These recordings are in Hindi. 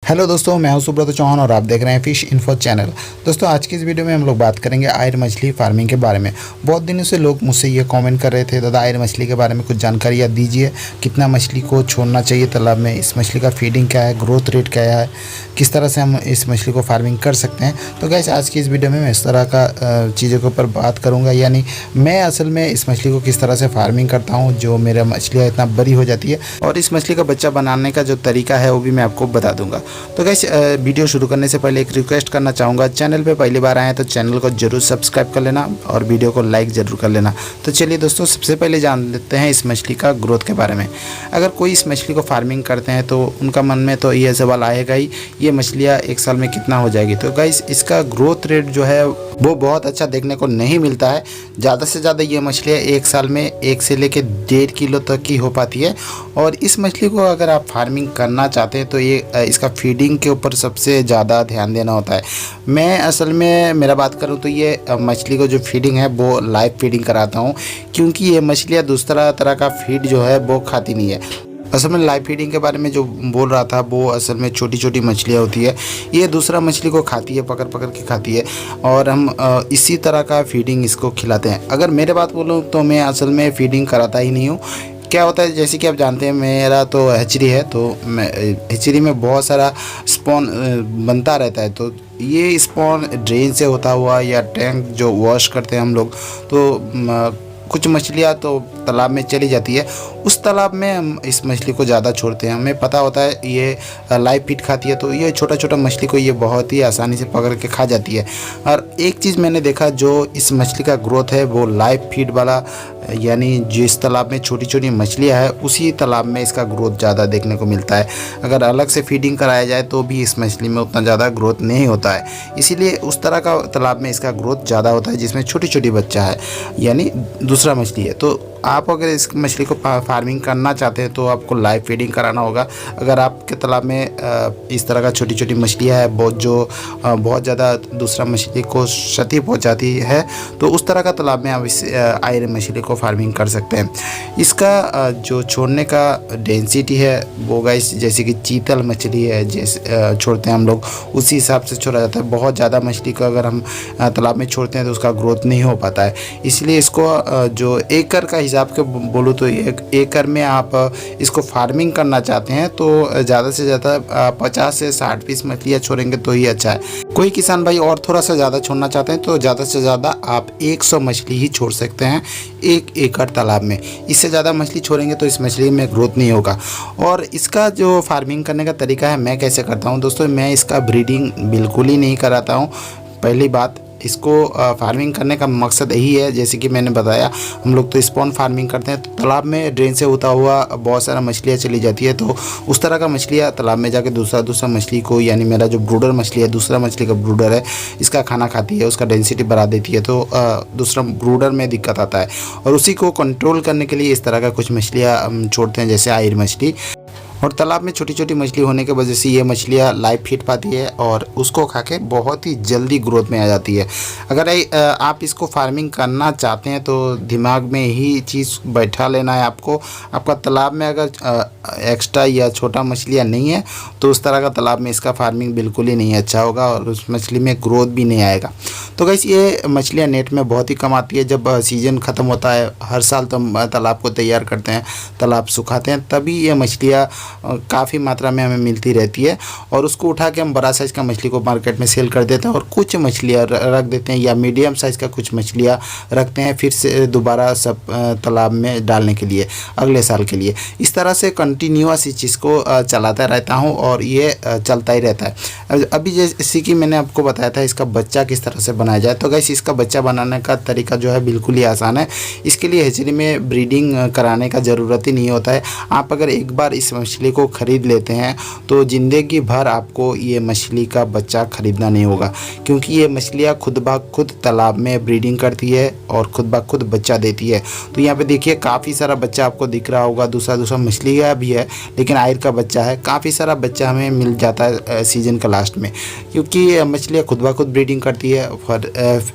हेलो दोस्तों, मैं हूं सुब्रत चौहान और आप देख रहे हैं फिश इन्फो चैनल। दोस्तों, आज की इस वीडियो में हम लोग बात करेंगे आयर मछली फार्मिंग के बारे में। बहुत दिनों से लोग मुझसे ये कमेंट कर रहे थे, दादा आयर मछली के बारे में कुछ जानकारियाँ दीजिए, कितना मछली को छोड़ना चाहिए तालाब में, इस मछली का फीडिंग क्या है, ग्रोथ रेट क्या है, किस तरह से हम इस मछली को फार्मिंग कर सकते हैं। तो गाइस, आज की इस वीडियो में मैं इस तरह का चीज़ों के ऊपर बात करूँगा, यानी मैं असल में इस मछली को किस तरह से फार्मिंग करता हूँ जो मेरा मछलियाँ इतना बड़ी हो जाती है, और इस मछली का बच्चा बनाने का जो तरीका है वो भी मैं आपको बता दूँगा। तो गाइस, वीडियो शुरू करने से पहले एक रिक्वेस्ट करना चाहूँगा, चैनल पे पहली बार आए हैं तो चैनल को जरूर सब्सक्राइब कर लेना और वीडियो को लाइक ज़रूर कर लेना। तो चलिए दोस्तों, सबसे पहले जान लेते हैं इस मछली का ग्रोथ के बारे में। अगर कोई इस मछली को फार्मिंग करते हैं तो उनका मन में तो ये सवाल आएगा ही, ये मछलियाँ एक साल में कितना हो जाएगी। तो गाइस, इसका ग्रोथ रेट जो है वो बहुत अच्छा देखने को नहीं मिलता है। ज़्यादा से ज़्यादा ये मछलियाँ एक साल में 1 से लेकर 1.5 किलो तक की हो पाती है। और इस मछली को अगर आप फार्मिंग करना चाहते हैं तो ये इसका फीडिंग के ऊपर सबसे ज़्यादा ध्यान देना होता है। मैं असल में मेरा बात करूं तो ये मछली को जो फीडिंग है वो लाइव फीडिंग कराता हूं, क्योंकि ये मछलियां दूसरा तरह का फीड जो है वो खाती नहीं है। असल में लाइव फीडिंग के बारे में जो बोल रहा था, वो असल में छोटी छोटी मछलियाँ होती है, ये दूसरा मछली को खाती है, पकड़ पकड़ के खाती है, और हम इसी तरह का फीडिंग इसको खिलाते हैं। अगर मेरे बात बोलूँ तो मैं असल में फीडिंग कराता ही नहीं हूँ। क्या होता है, जैसे कि आप जानते हैं मेरा तो हैचरी है, तो मैं हैचरी में बहुत सारा स्पॉन बनता रहता है। तो ये स्पॉन ड्रेन से होता हुआ या टैंक जो वॉश करते हैं हम लोग, तो कुछ मछलियाँ तो तालाब में चली जाती है। उस तालाब में हम इस मछली को ज़्यादा छोड़ते हैं। हमें पता होता है ये लाइव फीड खाती है, तो ये छोटा छोटा मछली को ये बहुत ही आसानी से पकड़ के खा जाती है। और एक चीज़ मैंने देखा, जो इस मछली का ग्रोथ है वो लाइव फीड वाला, यानी जिस तालाब में छोटी छोटी मछलियाँ हैं उसी तालाब में इसका ग्रोथ ज़्यादा देखने को मिलता है। अगर अलग से फीडिंग कराया जाए तो भी इस मछली में उतना ज़्यादा ग्रोथ नहीं होता है। इसीलिए उस तरह का तालाब में इसका ग्रोथ ज़्यादा होता है जिसमें छोटी छोटी बच्चा है, यानी दूसरा मछली है। तो आप अगर इस मछली को फार्मिंग करना चाहते हैं तो आपको लाइव फीडिंग कराना होगा। अगर आपके तालाब में इस तरह का छोटी छोटी मछलियाँ हैं बहुत ज़्यादा दूसरा मछली को क्षति पहुंचाती है, तो उस तरह का तालाब में आप इस आयर मछली को फार्मिंग कर सकते हैं। इसका जो छोड़ने का डेंसिटी है वो गाइस, जैसे कि चीतल मछली है जैसे छोड़ते हैं हम लोग, उसी हिसाब से छोड़ा जाता है। बहुत ज़्यादा मछली को अगर हम तालाब में छोड़ते हैं तो उसका ग्रोथ नहीं हो पाता है। इसलिए इसको जो एकड़ का हिसाब के बोलूँ तो एक एकड़ में आप इसको फार्मिंग करना चाहते हैं तो ज़्यादा से ज़्यादा 50 से 60 पीस मछलियाँ छोड़ेंगे तो ही अच्छा है। कोई किसान भाई और थोड़ा सा ज़्यादा छोड़ना चाहते हैं तो ज़्यादा से ज़्यादा आप 100 मछली ही छोड़ सकते हैं 1 एकड़ तालाब में। इससे ज़्यादा मछली छोड़ेंगे तो इस मछली में ग्रोथ नहीं होगा। और इसका जो फार्मिंग करने का तरीका है, मैं कैसे करता हूँ दोस्तों, मैं इसका ब्रीडिंग बिल्कुल ही नहीं कराता हूँ। पहली बात, इसको फार्मिंग करने का मकसद यही है, जैसे कि मैंने बताया, हम लोग तो स्पॉन फार्मिंग करते हैं, तो तालाब में ड्रेन से होता हुआ बहुत सारा मछलियाँ चली जाती है, तो उस तरह का मछलियाँ तालाब में जाके दूसरा मछली को, यानी मेरा जो ब्रूडर मछली है, दूसरा मछली का ब्रूडर है, इसका खाना खाती है, उसका डेंसिटी बढ़ा देती है, तो दूसरा ब्रूडर में दिक्कत आता है। और उसी को कंट्रोल करने के लिए इस तरह का कुछ मछलियाँ हम छोड़ते हैं, जैसे आयर मछली। और तालाब में छोटी छोटी मछली होने की वजह से ये मछलियाँ लाइव फीड पाती है और उसको खा के बहुत ही जल्दी ग्रोथ में आ जाती है। अगर आप इसको फार्मिंग करना चाहते हैं तो दिमाग में ही चीज़ बैठा लेना है आपको। आपका तालाब में अगर एक्स्ट्रा या छोटा मछलियाँ नहीं है तो उस तरह का तालाब में इसका फार्मिंग बिल्कुल ही नहीं अच्छा होगा और उस मछली में ग्रोथ भी नहीं आएगा। तो गाइस, ये मछलियाँ नेट में बहुत ही कम आती है। जब सीज़न ख़त्म होता है, हर साल तो तालाब को तैयार करते हैं, तालाब सुखाते हैं, तभी ये मछलियाँ काफ़ी मात्रा में हमें मिलती रहती है। और उसको उठा के हम बड़ा साइज़ का मछली को मार्केट में सेल कर देते हैं और कुछ मछलियाँ रख देते हैं, या मीडियम साइज़ का कुछ मछलियाँ रखते हैं फिर से दोबारा सब तालाब में डालने के लिए अगले साल के लिए। इस तरह से कंटिन्यूअस इस चीज़ को चलाता रहता हूँ और ये चलता ही रहता है। अभी जैसे कि मैंने आपको बताया था इसका बच्चा किस तरह से बनाया जाए, तो गाइस, इसका बच्चा बनाने का तरीका जो है बिल्कुल ही आसान है। इसके लिए हैचरी में ब्रीडिंग कराने का ज़रूरत ही नहीं होता है। आप अगर एक बार इस मछली को ख़रीद लेते हैं तो ज़िंदगी भर आपको ये मछली का बच्चा ख़रीदना नहीं होगा, क्योंकि ये मछलियाँ खुद ब खुद तालाब में ब्रीडिंग करती है और खुद ब खुद बच्चा देती है। तो यहाँ पे देखिए काफ़ी सारा बच्चा आपको दिख रहा होगा, दूसरा मछली है भी है, लेकिन आयर का बच्चा है। काफ़ी सारा बच्चा हमें मिल जाता है सीजन का लास्ट में, क्योंकि मछलियाँ खुद ब खुद ब्रीडिंग करती है।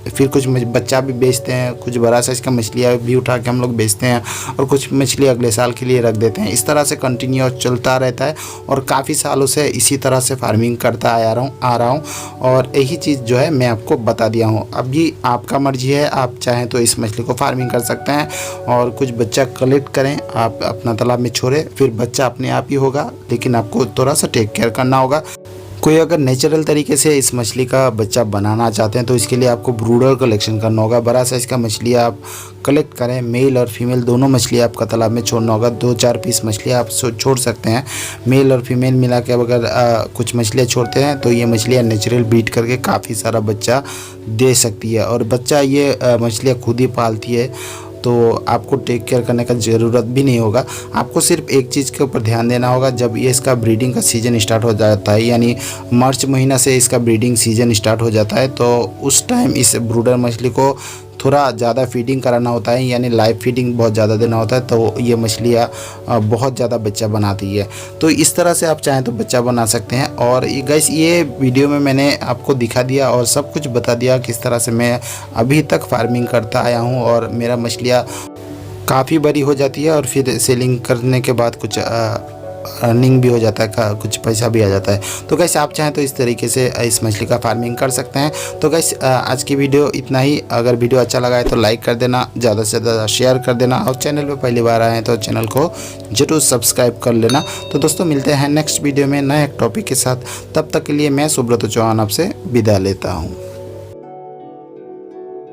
फिर कुछ बच्चा भी बेचते हैं, कुछ बड़ा साइज़ का मछलियाँ भी उठा के हम लोग बेचते हैं, और कुछ मछली अगले साल के लिए रख देते हैं। इस तरह से कंटिन्यू चलता रहता है, और काफ़ी सालों से इसी तरह से फार्मिंग करता आ रहा हूँ, और यही चीज़ जो है मैं आपको बता दिया हूँ। अब ये आपका मर्जी है, आप चाहें तो इस मछली को फार्मिंग कर सकते हैं और कुछ बच्चा कलेक्ट करें, आप अपना तालाब में छोड़ें, फिर बच्चा अपने आप ही होगा, लेकिन आपको थोड़ा सा टेक केयर करना होगा। कोई अगर नेचुरल तरीके से इस मछली का बच्चा बनाना चाहते हैं तो इसके लिए आपको ब्रूडर कलेक्शन करना होगा। बड़ा साइज़ का मछली आप कलेक्ट करें, मेल और फीमेल दोनों मछली आपका तालाब में छोड़ना होगा। 2-4 पीस मछली आप छोड़ सकते हैं, मेल और फीमेल मिला के। अगर कुछ मछलियाँ छोड़ते हैं तो ये मछलियाँ नेचुरल ब्रीड करके काफ़ी सारा बच्चा दे सकती है, और बच्चा ये मछलियाँ खुद ही पालती है, तो आपको टेक केयर करने का ज़रूरत भी नहीं होगा। आपको सिर्फ एक चीज़ के ऊपर ध्यान देना होगा, जब ये इसका ब्रीडिंग का सीज़न स्टार्ट हो जाता है, यानी मार्च महीना से इसका ब्रीडिंग सीज़न स्टार्ट हो जाता है, तो उस टाइम इस ब्रूडर मछली को थोड़ा ज़्यादा फीडिंग कराना होता है, यानी लाइव फीडिंग बहुत ज़्यादा देना होता है, तो ये मछलियाँ बहुत ज़्यादा बच्चा बनाती है। तो इस तरह से आप चाहें तो बच्चा बना सकते हैं। और गाइस, ये वीडियो में मैंने आपको दिखा दिया और सब कुछ बता दिया किस तरह से मैं अभी तक फार्मिंग करता आया हूँ, और मेरा मछलियाँ काफ़ी बड़ी हो जाती है, और फिर सेलिंग करने के बाद कुछ अर्निंग भी हो जाता है, कुछ पैसा भी आ जाता है। तो गैस, आप चाहें तो इस तरीके से इस मछली का फार्मिंग कर सकते हैं। तो गैस, आज की वीडियो इतना ही। अगर वीडियो अच्छा लगा है तो लाइक कर देना, ज़्यादा से ज़्यादा शेयर कर देना, और चैनल पे पहली बार आए हैं तो चैनल को जरूर सब्सक्राइब कर लेना। तो दोस्तों, मिलते हैं नेक्स्ट वीडियो में नए एक टॉपिक के साथ। तब तक के लिए मैं सुब्रत चौहान आपसे विदा लेता हूँ।